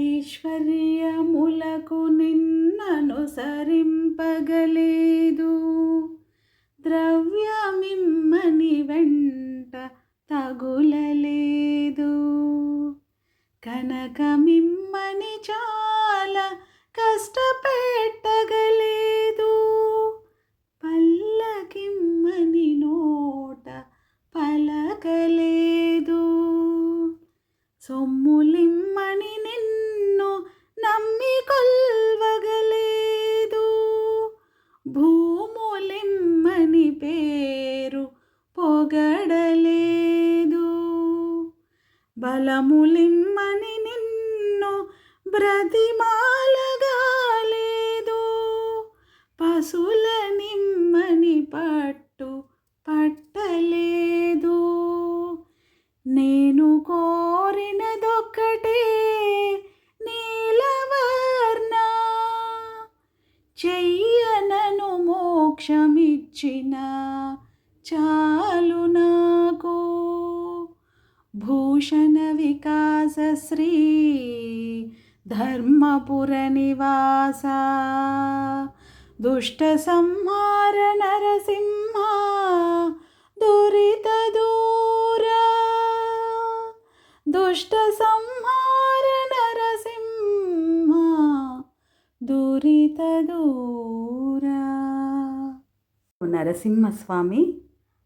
ఐశ్వర్యములకు నిన్ననుసరింపగలేదు, ద్రవ్యమిమ్మని వెంట తగులలేదు, కనకమిమ్మని చాలా కష్టపెట్టగలేదు, పల్లకిమ్మని నోట పలకలేదు, సొమ్ములిమ్మని నిన్ను నమ్మి కొల్వగలేదు, భూములిమ్మని పేరు పొగడలేదు, బలములిమ్మని నిన్ను బ్రతిమాలగాలేదు, పశులనిమ్మని పట్టు పట్టలేదు, నేను కోరినదొక్కటే నీలవర్ణ, చెయ్యనను మోక్షమిచ్చిన చాలు నాకు, భూషణ వికాస శ్రీ ధర్మపుర నివాస, దుష్ట సంహార నరసింహ దురిత దూర, దుష్ట సంహార నరసింహ దురిత దూర. నరసింహస్వామి,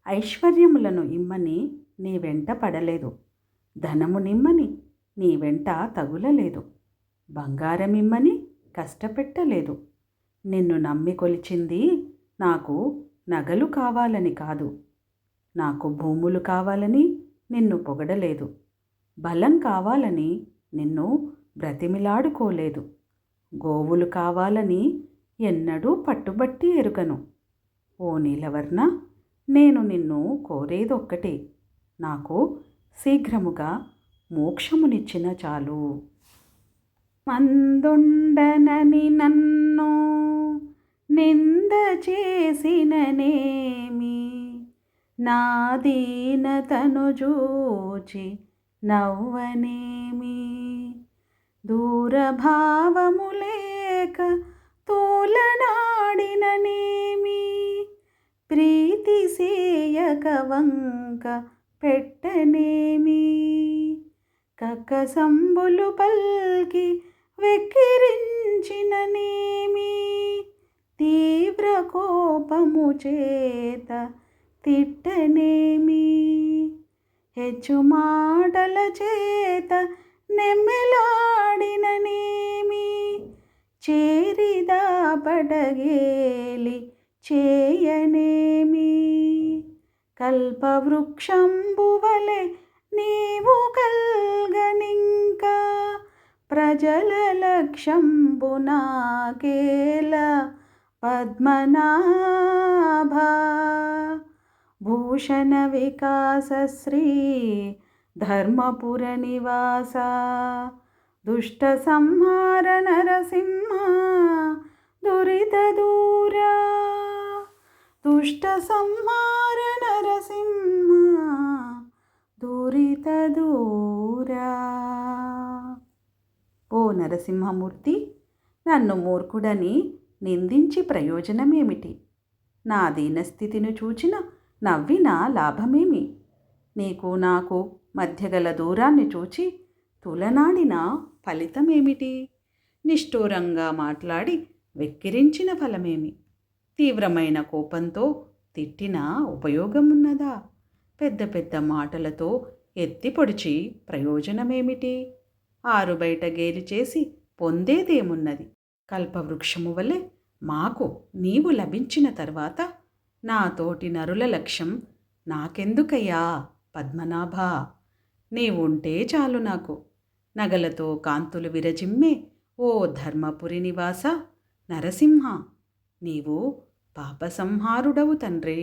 ఐశ్వర్యములను ఇమ్మని నీ వెంట పడలేదు, ధనము నిమ్మని నీ వెంట తగులలేదు, బంగారమిమ్మని కష్టపెట్టలేదు, నిన్ను నమ్మి కొలిచింది నాకు నగలు కావాలని కాదు, నాకు భూములు కావాలని నిన్ను పొగడలేదు, బలం కావాలని నిన్ను బ్రతిమిలాడుకోలేదు, గోవులు కావాలని ఎన్నడూ పట్టుబట్టి ఎరుగను. ఓ నీలవర్ణ, నేను నిన్ను కోరేదొక్కటే, నాకు శీఘ్రముగా మోక్షమునిచ్చిన చాలు. మందుండనని నన్ను నింద చేసిననేమి, నా దీనతను చూచి నవ్వనేమి, దూరభావము లేక తూలనాడిననేమి, ప్రీతి సేయక వంక పెట్టనేమి, కక్కసంబులు పల్కి వెక్కిరించిననేమి, తీవ్ర కోపము చేత తిట్టనేమి, హెచ్చు మాటల చేత నెమ్మెలాడిననేమి, చేరిదా పడగేలి చేయనేమి, కల్పవృక్షంబువలె నీవు కల్గనింకా, ప్రజల లక్ష్యంబు నాకేల పద్మనాభ, భూషణ వికాస శ్రీ ధర్మపుర నివాస, దుష్ట సంహార నరసింహ దురిత దూర, దుష్ట సంహార నరసింహ దురిత దూర. ఓ నరసింహమూర్తి, నన్ను మూర్ఖుడని నిందించి ప్రయోజనమేమిటి? నా దీనస్థితిని చూచిన నవ్విన లాభమేమి? నీకు నాకు మధ్యగల దూరాన్ని చూచి తులనాడిన ఫలితమేమిటి? నిష్ఠూరంగా మాట్లాడి వెక్కిరించిన ఫలమేమి? తీవ్రమైన కోపంతో తిట్టిన ఉపయోగమున్నదా? పెద్ద పెద్ద మాటలతో ఎత్తి పొడిచి ప్రయోజనమేమిటి? ఆరుబయట గేలి చేసి పొందేదేమున్నది? కల్పవృక్షము వలె మాకు నీవు లభించిన తర్వాత నా తోటి నరుల లక్ష్యం నాకెందుకయ్యా పద్మనాభ? నీవుంటే చాలు నాకు. నగలతో కాంతులు విరజిమ్మే ఓ ధర్మపురి నివాస నరసింహ, నీవు పాపసంహారుడవు తండ్రి.